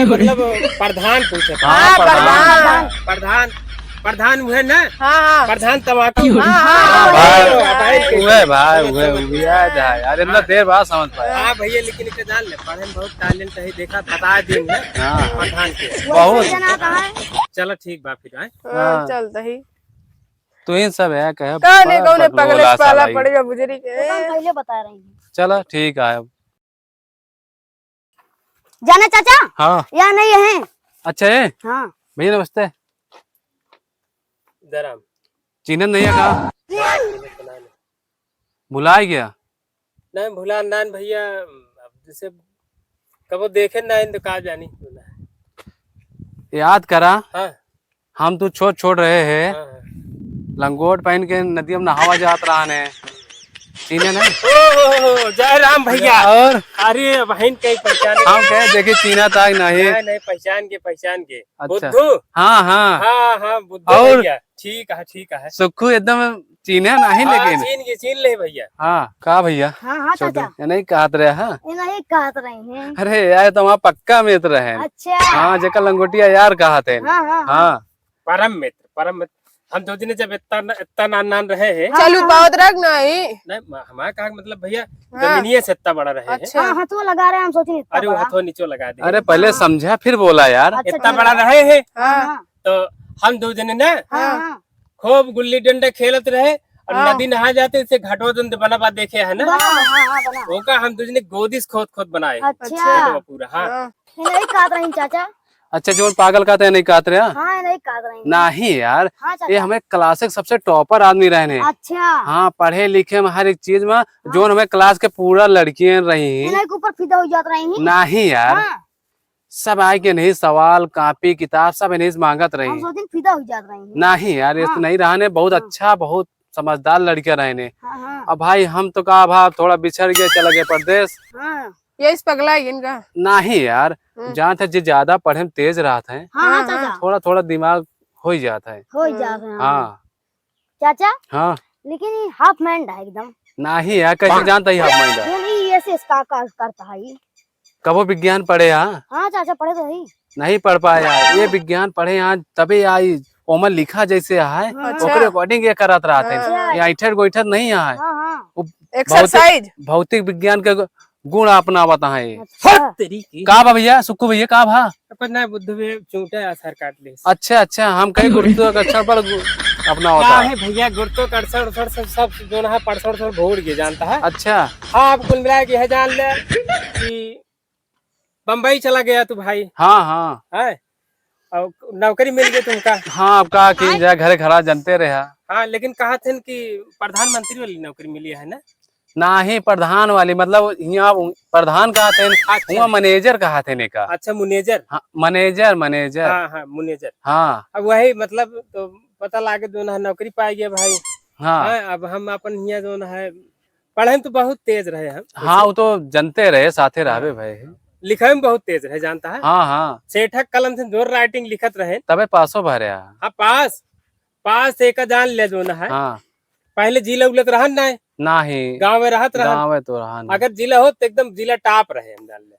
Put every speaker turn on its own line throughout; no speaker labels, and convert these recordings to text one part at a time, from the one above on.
मतलब प्रधान पूछे था।
हाँ प्रधान।
प्रधान प्रधान हुए ना।
हाँ
प्रधान तम्बाकू।
भाई भाई याद है यार, इतना देर बाद समझ पाया।
हाँ भैया, लेकिन इनका जान ले पढ़े में बहुत टैलेंट है, देखा बता देंगे
हाँ
प्रधान के।
बहुत।
चलो ठीक बा फिर।
हाँ।
चल तही
तू ही सब है कहे
कौने कौने
बकलोला
पगले
सा
पाला
लाई।
पड़ेगा बुजरी के।
पहले बता रही हूँ।
चलो ठीक है अब।
जाना चाचा
हाँ
यहाँ नहीं है।
अच्छा है
हाँ
भैया, नमस्ते।
जरा
चिन्हन नहीं है कहा, भुला ही गया।
नहीं भुला नान भैया, अब जैसे कबो देखे ना इन तो कहा जानी।
याद करा,
हाँ
हम तू छोड़ छोड़ रहे हैं,
हाँ हाँ।
लंगोट पहन के नदी में नहावा जात रहा ने, चिन्ह नहीं।
ओ जय राम भैया।
और
अरे बहन कहीं पहचान
हम कहे देखे चिन्ह था नहीं।
नहीं पहचान के
अच्छा।
बुद्धू।
हाँ हाँ
हाँ हाँ बुद्धू
और?
भैया। ठीक है।
सुखू एकदम चिन्ह नहीं
हाँ,
लेकिन।
छीन ले भैया।
हाँ कहा भैया,
हाँ हाँ चाचा
ये नहीं कहत रहे। हाँ
ये नहीं कहत रही हैं।
अरे यार तुम वहाँ पक्का मित्र है।
अच्छा
हाँ जेका लंगोटिया यार कहा थे।
हाँ हाँ
हाँ
परम मित्र। हम दो दिन जब इतना नान रहे हैं।
चलू बहुत रख नहीं।
नहीं हमारा कहा मतलब भैया
हाँ।
जमीनिए से इतना बड़ा रहे हैं।
अच्छा
हाँ हाथों लगा रहे हैं, हम सोचे इतना
अरे वो
बड़ा।
हाथों नीचे लगा दे।
अरे पहले समझा फिर बोला यार।
अच्छा,
इतना
ठीक
बड़ा
है।
रहे हैं
हाँ
तो हम दो जने ना
हाँ हाँ
खूब गुल्ली डंडा खेलत रहे और
हाँ।
नदी नहा जाते इसे घाटो दंड बना बा देखे है ना।
बना हाँ हाँ बना।
वो का हम दो जने गोदिस खोद बनाए।
अच्छा
घाटो पूरा। हाँ
हाँ।
ये नहीं कहत रही चाचा।
अच्छा जो पागल कहते हैं नहीं कहते रहे।
हाँ ये नहीं कहत रही।
नहीं यार,
हाँ
ये
चाचा।
हमें क्लास के सबसे टॉपर आदमी रहने।
अच्छा
हाँ पढ़े लिखे में हर एक चीज में जो हमें क्लास के पूरा लड़कियां रही।
ये नहीं के ऊपर फिदा हो जात रही हैं।
नहीं यार,
हाँ
सब आए के नहीं, सवाल कॉपी किताब सब नहीं मांगत
हम
रही।
सोचे फिदा हो जात रही हैं।
नहीं यार ये तो
हाँ।
नहीं रहने, बहुत अच्छा बहुत समझदार लड़कियां रहने।
हाँ हाँ
अब भाई हम तो कहा भाई थोड़ा बिछड़ गए, चला गए परदेश।
हाँ
ये इस पगला है इनका।
नहीं यार, जहाँ थे जो ज्यादा पढ़े में तेज रहते हैं,
हाँ हाँ चाचा
थोड़ा थोड़ा दिमाग हो ही जाता है।
हो जात रहे हैं।
हाँ
चाचा
हाँ
लेकिन ये हाफ मैंड है एकदम।
नहीं यार, कैसे जानता ही आप महिला।
ये नहीं ऐसे इसका करता है ये।
कबो विज्ञान पढ़े यहाँ
हाँ चाचा पढ़े तो है।
नहीं पढ़ पाया। ये विज्ञान पढ़े यहाँ तभी आई, ओमन लिखा जैसे है
अच्छा।
ओकरे अकॉर्डिंग ये करत रहते
अच्छा।
हैं। ये ऐठर गोइठर नहीं है,
हाँ हाँ
एक्सरसाइज।
भौतिक विज्ञान के गुण अपना बता है।
अच्छा
तेरी की
का बा भैया, सुक्कू भैया का भा।
अपन ना बुद्ध में चूंटे आधार काट ले।
अच्छा अच्छा, हम कहीं गुरुत्वाकर्षण पर अपना होता
क्या
है।
है भैया, गुरुत्वाकर्षण सब जो है परसों भूल गए जानता है।
अच्छा
हाँ आप कुल मिला के यह जान ले कि बम्बई चला गया तू भाई
हाँ हाँ
है और नौकरी मिल गई तुमका।
हाँ, अब कहा कि जा घरे खड़ा जनते रहे।
हाँ लेकिन कहा थे कि प्रधानमंत्री वाली नौकरी मिली है ना।
ना ही प्रधान वाली, मतलब यहाँ प्रधान कहा थे, वहाँ मैनेजर कहा थे ने का।
अच्छा मुनेजर।
हाँ, मैनेजर
हाँ हाँ मुनेजर।
हाँ
अब वही मतलब तो पता लागे जो है नौकरी पाई गया भाई।
हाँ
हाँ अब हम अपन यहाँ जो है पढ़े में तो बहुत तेज रहे हम।
हाँ, वो तो जनते रहे साथे रहबे भाई।
लिखे में बहुत तेज रहे जानता है।
हाँ हाँ,
सेठक कलम से जोर राइटिंग लिखत रहे।
तबे पासो भरे।
हाँ पास एक जान ले जो है।
हाँ
पहले जिला उलत रहन ना
नहीं,
गाँव में रहत रहन।
गाँव तो रहा नहीं।
अगर जिला हो तो एकदम जिला टॉप रहे हम जान ले।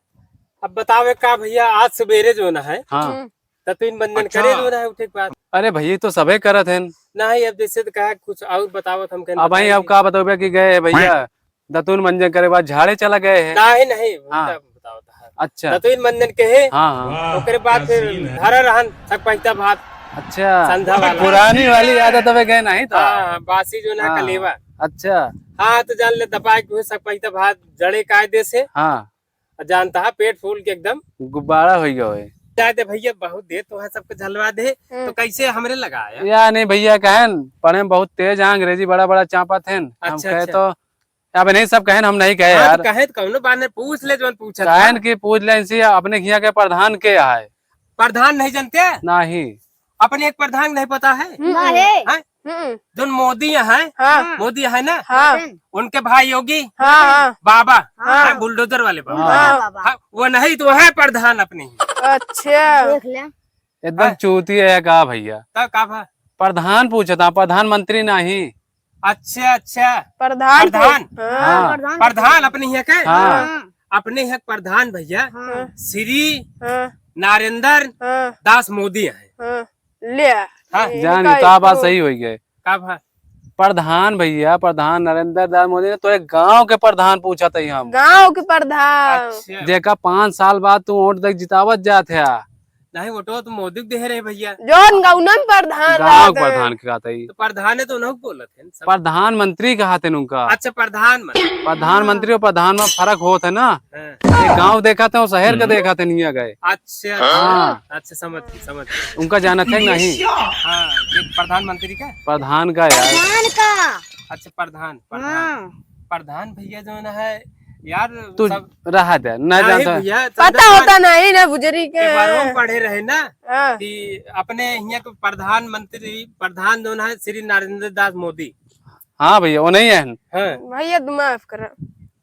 अब बतावे का भैया आज सवेरे जो है
हाँ
तत्वीन बंधन
अच्छा।
करे जो है उठे के बाद।
अरे भैया तो सबे करत हैं।
नहीं अब जैसे तो कहा कुछ और बतावत हम
अब भाई अब का बताओ कि गए भैया दतून मंजन करे बाद झाड़े चला गए हैं।
नहीं
हाँ।
बतावत है
अच्छा
तत्वीन बंधन के है।
हाँ हाँ
ओकरे बाद फिर घर रहन थक पहुंचता भात
अच्छा,
संधा वाला।
पुरानी वाली आदत तबे गए नहीं था।
हाँ बासी जो है
हाँ।
कलेवा।
अच्छा
हाँ तो जान ले दबा के सक पहुंचता भात जड़े कायदे से
हाँ,
जानता है पेट फूल के एकदम
गुब्बारा हो गया।
जाते भैया बहुत दे तो सबको झलवा दे तो कैसे हमरे लगाया।
या नहीं भैया कहन पढ़े में बहुत तेज है, अंग्रेजी बड़ा बड़ा चापा थे। हम
अच्छा,
कहे
अच्छा।
तो अब नहीं सब कहन, हम नहीं कहे
हाँ,
यार।
तो कहे तो कौनो बात नहीं पूछ ले जो पूछा
कहन की पूछ ले इनसे अपने घिया के प्रधान के आए।
प्रधान नहीं जानते
नहीं
अपने एक प्रधान नहीं पता है।
नहीं
हाँ? जो मोदी है
हाँ
मोदी है ना
हाँ
उनके भाई योगी
हाँ हाँ
बाबा
हाँ।
हाँ, बुलडोजर वाले बाबा।
हाँ।
बाबा
हाँ, वो नहीं तो है प्रधान अपने ही।
अच्छा
देख ले।
एकदम चूती है का भैया।
तब का भा?
प्रधान पूछता, प्रधानमंत्री नहीं।
अच्छा अच्छा
प्रधान
प्रधान।
हाँ
प्रधान अपने यहाँ के
हाँ
अपने यहाँ प्रधान भैया
हाँ।
श्री
हाँ
नरेंद्र
हाँ
दास मोदी है।
हाँ ले
हाँ,
जान
इनका
तो बात
इसको-
सही हो गए।
कब है?
प्रधान भैया, प्रधान नरेंद्र दास मोदी ने तो एक गांव के प्रधान पूछा था हम,
गांव के प्रधान।
अच्छा
जेका 5 साल बाद तू वोट तक जितावत जाते है,
नहीं वोटो तो मोदी को दे रहे भैया।
जौन गौनम प्रधान
गांव
रहते
के
हैं।
प्रधान के कहते ही,
तो प्रधान है तो उन्होंने बोला थे सब।
प्रधानमंत्री कहते हैं उनका।
अच्छा प्रधानमंत्री।
प्रधानमंत्री और प्रधान में फर्क होता है ना।
हाँ,
एक गांव देखा था, शहर का देखा था, नहीं गए।
अच्छा
हाँ।
अच्छा समझ गए।
उनका जाना था कि नहीं?
हाँ ये प्रधानमंत्री का।
प्रधान का यार,
प्रधान का।
अच्छा प्रधान
हाँ।
प्रधान भैया जो है यार
तू
सब
रहा था न
नहीं
जानता।
भैया
पता होता नहीं ना बुजरी के।
बारों में पढ़े रहे ना
हाँ।
कि अपने यहाँ के प्रधानमंत्री प्रधान जो है श्री नरेंद्र दास मोदी।
हाँ भैया वो नहीं है,
हाँ
भैया तुम माफ करो,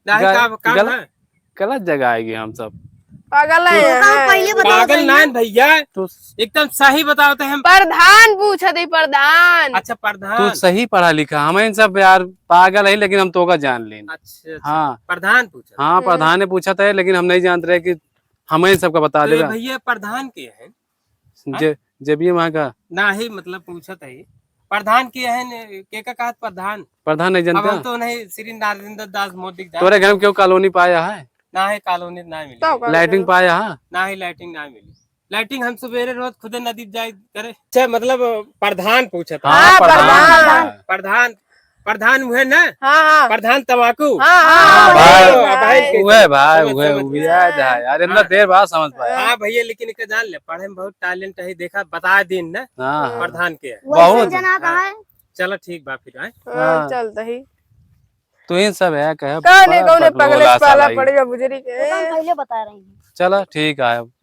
नहीं काम
गलत-
है।
गलत जगह आएगी हम सब।
पागल है
काम पहले बताओ
पागल ना भैया
तू
एकदम सही बताओ तो हम।
प्रधान पूछा थी प्रधान।
अच्छा
तू
प्रधान।
सही पढ़ा लिखा, हमें सब यार पागल है, लेकिन हम तो का जान लें।
अच्छा
हाँ
प्रधान पूछा।
हाँ, प्रधान ने पूछा था, लेकिन हम नहीं जानते रहे कि हमें सबका बता
तो ये
देगा।
भैया प्रधान के हैं
जब ये वहाँ का
ना ही मतलब पूछा था ये प्रधान के हैं के का कहा प्रधान।
प्रधान नहीं
अब हम
जानता।
तो नहीं श्री नरेंद्र दास मोदी का
तोरे घर में क्यों कॉलोनी पाया है,
ना ही कॉलोनी ना मिली
तो कर
लाइटिंग पाया है?
ना ही लाइटिंग ना मिली। लाइटिंग हम सवेरे रोज खुद नदी जाए करे। अच्छा मतलब प्रधान पूछा था।
हाँ,
प्रधान।
प्रधान प्रधान हुए ना
हाँ हाँ
प्रधान तम्बाकू।
हाँ
हाँ,
हाँ
भाई,
भाई।
उहे भाई
समझ-
उहे
समझ
उहे
गया।
याद है यार, इतना
हाँ।
देर बाद समझ पाया।
हाँ भैया लेकिन इनका जान ले पढ़े में बहुत टैलेंट है देखा बता दिन ना
हाँ हाँ।
प्रधान के है।
वैसे
बहुत।
जना कहा है।
चलो ठीक बा फिर आए।
हाँ, चलता ही
तो इन सब है कहे
कौन
बड़ा
पगले
पटलोला
पाला
साला ही।
पड़ेगा बुजरी के।
वो काम पहले बता रही हूँ।
चलो ठीक है।